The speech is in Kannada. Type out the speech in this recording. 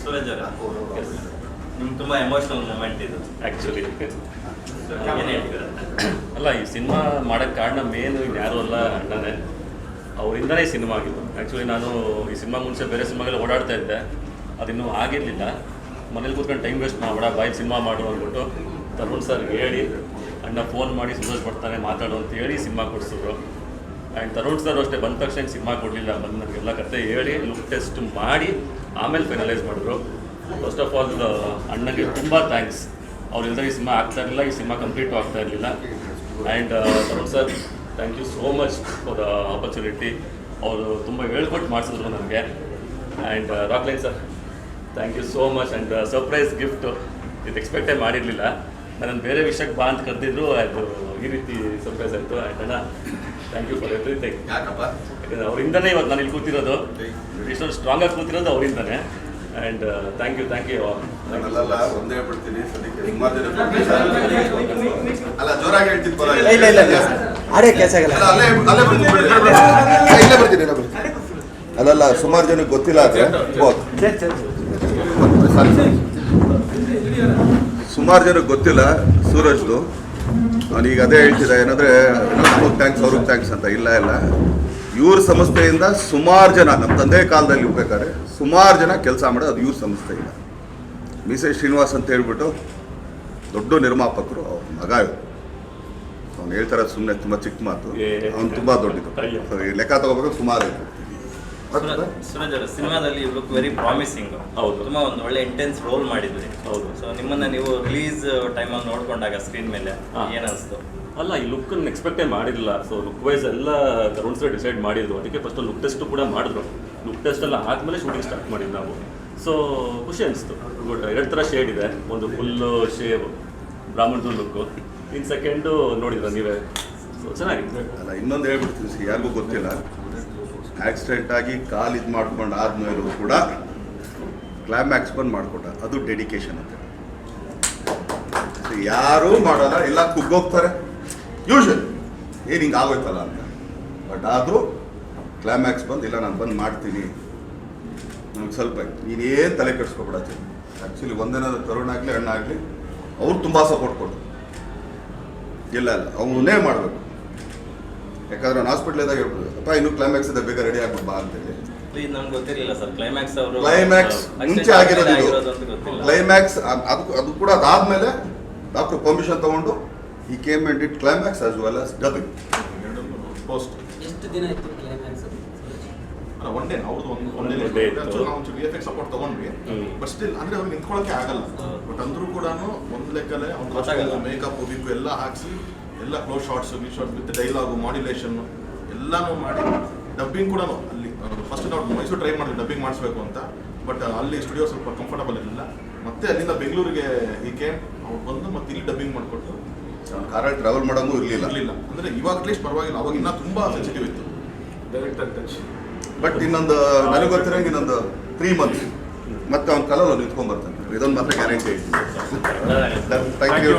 ಸೂರಜ್ ಅವರ ನಿಮ್ಗೆ ತುಂಬ ಎಮೋಷ್ನಲ್ ಮೂಮೆಂಟ್ ಇದು ಆ್ಯಕ್ಚುಲಿ ಏನು ಹೇಳ್ತೀರ? ಅಲ್ಲ, ಈ ಸಿನಿಮಾ ಮಾಡೋಕ್ಕೆ ಕಾರಣ ಮೇನು ಯಾರೂ ಅಲ್ಲ, ಅಣ್ಣನೇ. ಅವರಿಂದನೇ ಈ ಸಿನಿಮಾ ಆಗಿದ್ದು. ಆ್ಯಕ್ಚುಲಿ ನಾನು ಈ ಸಿನಿಮಾ ಮುಂಚೆ ಬೇರೆ ಸಿನಿಮಾಗೆಲ್ಲ ಓಡಾಡ್ತಾ ಇದ್ದೆ, ಅದಿನ್ನೂ ಆಗಿರಲಿಲ್ಲ. ಮನೇಲಿ ಕೂತ್ಕೊಂಡು ಟೈಮ್ ವೇಸ್ಟ್ ಮಾಡಬೇಡ, ಬಾಯ್ ಸಿನಿಮಾ ಮಾಡು ಅಂದ್ಬಿಟ್ಟು ತರುಣ್ ಸರ್ಗೆ ಹೇಳಿ, ಅಣ್ಣ ಫೋನ್ ಮಾಡಿ ಸಂತೋಷ ಪಡ್ತಾನೆ ಮಾತಾಡು ಅಂತ ಹೇಳಿ ಸಿನಿಮಾ ಕೊಡಿಸಿದ್ರು. ಆ್ಯಂಡ್ ತರುಣ್ ಸರ್ ಅಷ್ಟೇ ಬಂದ ತಕ್ಷಣ ಸಿನಿಮಾ ಕೊಡಲಿಲ್ಲ, ಬಂದು ನನಗೆಲ್ಲ ಕತೆ ಹೇಳಿ ಲುಕ್ ಟೆಸ್ಟ್ ಮಾಡಿ ಆಮೇಲೆ ಫೈನಲೈಸ್ ಮಾಡಿದ್ರು. ಫಸ್ಟ್ ಆಫ್ ಆಲ್ ಅಣ್ಣಗೆ ತುಂಬ ಥ್ಯಾಂಕ್ಸ್. ಅವ್ರು ಇಲ್ಲದೆ ಈ ಸಿನಿಮಾ ಆಗ್ತಾ ಇರಲಿಲ್ಲ, ಈ ಸಿನಿಮಾ ಕಂಪ್ಲೀಟು ಆಗ್ತಾ ಇರಲಿಲ್ಲ. And Tarun sir, thank you so much for the opportunity. ಅವರು ತುಂಬ ಹೇಳ್ಕೊಟ್ಟು ಮಾಡಿಸಿದ್ರು ನನಗೆ. And Rockline sir, thank you so much. And surprise gift ಇದು ಎಕ್ಸ್ಪೆಕ್ಟೇ ಮಾಡಿರಲಿಲ್ಲ. ನನ್ನನ್ನು ಬೇರೆ ವಿಷಯಕ್ಕೆ ಬಾ ಅಂತ ಕರೆದಿದ್ರು, ಅದು ಈ ರೀತಿ ಸರ್ಪ್ರೈಸ್ ಆಯಿತು. ಆ್ಯಂಡ್ ಅಣ್ಣ, ಥ್ಯಾಂಕ್ ಯು ಫಾರ್ ಎವ್ರಿಥಿಂಗ್. ಯಾಕಂದರೆ ಅವರಿಂದನೇ ಇವತ್ತು ನಾನು ಇಲ್ಲಿ ಕೂತಿರೋದು, ಇಷ್ಟೊಂದು ಸ್ಟ್ರಾಂಗಾಗಿ ಕೂತಿರೋದು ಅವರಿಂದನೇ. ಆ್ಯಂಡ್ ಥ್ಯಾಂಕ್ ಯು ಅಲ್ಲ, ಒಂದೇ ಹೇಳ್ಬಿಡ್ತೀನಿ, ಸದ್ಯಕ್ಕೆ ಸುಮಾರು ಜನ ಅಲ್ಲ ಜೋರಾಗಿ ಹೇಳ್ತೀನಿ, ಪರವಾಗಿಲ್ಲ. ಇಲ್ಲೇ ಬರ್ತೀನಿ. ಅಲ್ಲಲ್ಲ, ಸುಮಾರು ಜನಕ್ಕೆ ಗೊತ್ತಿಲ್ಲ ಆದರೆ ಸುಮಾರು ಜನಕ್ಕೆ ಗೊತ್ತಿಲ್ಲ ಸೂರಜ್ದು. ಅವನೀಗ ಅದೇ ಹೇಳ್ತಿದ್ದ, ಏನಂದರೆ ನಮಗೆ ಥ್ಯಾಂಕ್ಸ್ ಅವ್ರಿಗೆ ಥ್ಯಾಂಕ್ಸ್ ಅಂತ. ಇಲ್ಲ ಇವ್ರ ಸಂಸ್ಥೆಯಿಂದ ಸುಮಾರು ಜನ, ನಮ್ಮ ತಂದೆ ಕಾಲದಲ್ಲಿ ಇರ್ಬೇಕಾದ್ರೆ ಸುಮಾರು ಜನ ಕೆಲಸ ಮಾಡೋದು ಅದು ಇವ್ರ ಸಂಸ್ಥೆಯಿಂದ. ಮೀಸೆ ಶ್ರೀನಿವಾಸ್ ಅಂತ ಹೇಳ್ಬಿಟ್ಟು ದೊಡ್ಡ ನಿರ್ಮಾಪಕರು, ಅವ್ರ ಮಗ ಇವರು. ಅವ್ನು ಹೇಳ್ತಾರೆ ಸುಮ್ಮನೆ ತುಂಬ ಚಿಕ್ಕ ಮಾತು, ಅವ್ನು ತುಂಬ ದೊಡ್ಡದು. ಲೆಕ್ಕ ತಗೋಬೇಕು ಸುಮಾರು ಇದೆ. ಸೂರಜ್ ಅವರ ಸಿನಿಮಾದಲ್ಲಿ ಯು ಲುಕ್ ವೆರಿ ಪ್ರಾಮಿಸಿಂಗ್. ಹೌದು, ತುಂಬ ಒಂದು ಒಳ್ಳೆ ಇಂಟೆನ್ಸ್ ರೋಲ್ ಮಾಡಿದ್ರಿ. ಹೌದು. ಸೊ ನಿಮ್ಮನ್ನು ನೀವು ರಿಲೀಸ್ ಟೈಮಲ್ಲಿ ನೋಡ್ಕೊಂಡಾಗ ಸ್ಕ್ರೀನ್ ಮೇಲೆ ಏನು ಅನಿಸ್ತು? ಅಲ್ಲ, ಈ ಲುಕ್ಕನ್ನು ಎಕ್ಸ್ಪೆಕ್ಟೇ ಮಾಡಿರಲಿಲ್ಲ. ಸೊ ಲುಕ್ ವೈಸ್ ಎಲ್ಲ ತರುಣ್ ಸರ್ ಡಿಸೈಡ್ ಮಾಡಿದ್ರು. ಅದಕ್ಕೆ ಫಸ್ಟ್ ಲುಕ್ ಟೆಸ್ಟು ಕೂಡ ಮಾಡಿದ್ರು. ಲುಕ್ ಟೆಸ್ಟ್ ಎಲ್ಲ ಆದಮೇಲೆ ಶೂಟಿಂಗ್ ಸ್ಟಾರ್ಟ್ ಮಾಡಿದ್ದು ನಾವು. ಸೊ ಖುಷಿ ಅನಿಸ್ತು. ಗುಡ್. 2 ಥರ ಶೇಡ್ ಇದೆ. ಒಂದು ಫುಲ್ಲು ಶೇವ್ ಬ್ರಾಹ್ಮಣದ ಲುಕ್ಕು, ಇನ್ನು ಸೆಕೆಂಡು ನೋಡಿದ್ರ ನೀವೇ. ಸೊ ಚೆನ್ನಾಗಿದೆ. ಅಲ್ಲ, ಇನ್ನೊಂದು ಹೇಳ್ಬಿಡ್ತೀನಿ, ಯಾರಿಗೂ ಗೊತ್ತಿಲ್ಲ, ಆಕ್ಸಿಡೆಂಟ್ ಆಗಿ ಕಾಲು ಇದು ಮಾಡ್ಕೊಂಡು ಆದ್ಮೇಲೂ ಕೂಡ ಕ್ಲೈಮ್ಯಾಕ್ಸ್ ಬಂದು ಮಾಡಿಕೊಟ್ಟ. ಅದು ಡೆಡಿಕೇಶನ್ ಅಂತ. ಯಾರೂ ಮಾಡಲ್ಲ, ಇಲ್ಲ ಕುಗ್ಗೋಗ್ತಾರೆ ಯೂಶಲ್, ಏನು ಹಿಂಗೆ ಆಗೋಯ್ತಲ್ಲ ಅಂತ. ಬಟ್ ಆದರೂ ಕ್ಲೈಮ್ಯಾಕ್ಸ್ ಬಂದು, ಇಲ್ಲ ನಾನು ಬಂದು ಮಾಡ್ತೀನಿ, ನಮ್ಗೆ ಸ್ವಲ್ಪ ನೀನೇನು ತಲೆ ಕೆಡಿಸ್ಕೊಬಿಡತ್ತೆ. ಆ್ಯಕ್ಚುಲಿ ಒಂದೇನಾದ್ರು ತರುಣ್ ಆಗಲಿ ಅಣ್ಣಾಗಲಿ ಅವ್ರು ತುಂಬ ಸಪೋರ್ಟ್ ಕೊಟ್ಟರು. ಇಲ್ಲ ಅವನೇ ಮಾಡಬೇಕು. ಯಾಕಂದ್ರೆ ನಾನು ಹಾಸ್ಪಿಟ್ಲಿದಾಗ ಹೇಳ್ಬೋದು, ಅಪ್ಪ ಇನ್ನೂ ಕ್ಲೈಮ್ಯಾಕ್ಸ್ ಇದೆ, ಬೇಗ ರೆಡಿ ಆಗ್ಬೇಕು ಬಾ ಅಂತೇಳಿ. ಇದು ನಮ್ಗೆ ಗೊತ್ತಿರಲಿಲ್ಲ ಸರ್. ಕ್ಲೈಮ್ಯಾಕ್ಸ್ ಮುಂಚೆ ಆಗಿರೋದು ಕ್ಲೈಮ್ಯಾಕ್ಸ್. ಅದು ಕೂಡ ಅದಾದ್ಮೇಲೆ ಡಾಕ್ಟರ್ ಪರ್ಮಿಷನ್ ತಗೊಂಡು ಈ came and it climax as well as dubbing post. ಎಷ್ಟು ದಿನ ಇತ್ತು ಕ್ಲೈಮ್ಯಾಕ್ಸ್? ಒನ್ ಡೇ ಅವ್ರದ್ದು ಒಂದು ಡೇ ಇತ್ತು. ನಾವು VFX ಸಪೋರ್ಟ್ ತಗೊಂಡ್ವಿ, ಬಟ್ ಸ್ಟಿಲ್ ಅಂದ್ರೆ ಅವ್ರಿಗೆ ನಿಂತ್ಕೊಳ್ಳೋಕೆ ಆಗಲ್ಲ. ಬಟ್ ಅಂದ್ರೂ ಕೂಡ ಒಂದು ಲೆಕ್ಕಲ್ಲೇ ಅವ್ನು ಮೇಕಪ್ ಗಿಕ್ಕು ಎಲ್ಲ ಹಾಕಿಸಿ, ಎಲ್ಲ close shorts with dialogue modulation ಎಲ್ಲಾನು ಮಾಡಿ ಡಬ್ಬಿಂಗ್ ಕೂಡ ಅಲ್ಲಿ ಫಸ್ಟ್ ನಾವು ಮೈಸೂರು ಟ್ರೈ ಮಾಡಿದ್ವಿ ಡಬ್ಬಿಂಗ್ ಮಾಡಿಸ್ಬೇಕು ಅಂತ. ಬಟ್ ಅಲ್ಲಿ ಸ್ಟುಡಿಯೋ ಸ್ವಲ್ಪ ಕಂಫರ್ಟಬಲ್ ಇರಲಿಲ್ಲ. ಮತ್ತೆ ಅಲ್ಲಿಂದ ಬೆಂಗಳೂರಿಗೆ ಹೀಗೆ ಅವ್ರು ಬಂದು ಮತ್ತೆ ಇಲ್ಲಿ ಡಬ್ಬಿಂಗ್ ಮಾಡಿಕೊಟ್ಟು ಕಾರಲ್ಲಿ ಟ್ರಾವೆಲ್ ಮಾಡೋಂಗೂ ಇರಲಿಲ್ಲ. ಅಂದರೆ ಇವಾಗ ಅಟ್ಲೀಸ್ಟ್ ಪರವಾಗಿಲ್ಲ, ಅವಾಗ ಇನ್ನೂ ತುಂಬ ಸೆನ್ಸಿಟಿವ್ ಇತ್ತು ಡೈರೆಕ್ಟರ್ ಟಚ್. ಬಟ್ ಇನ್ನೊಂದು ನನಗೆ ಗೊತ್ತಿರೋಂಗೆ ಇನ್ನೊಂದು 3 ಮಂತ್ಸ್ ಮತ್ತೆ ಅವ್ನ ಕಲಲ್ಲಿ ನಿಂತ್ಕೊಂಡ್ಬರ್ತಾನೆ. ಇದೊಂದು ಮಾತ್ರ ಗ್ಯಾರಂಟಿ ಐತಿ. Thank you.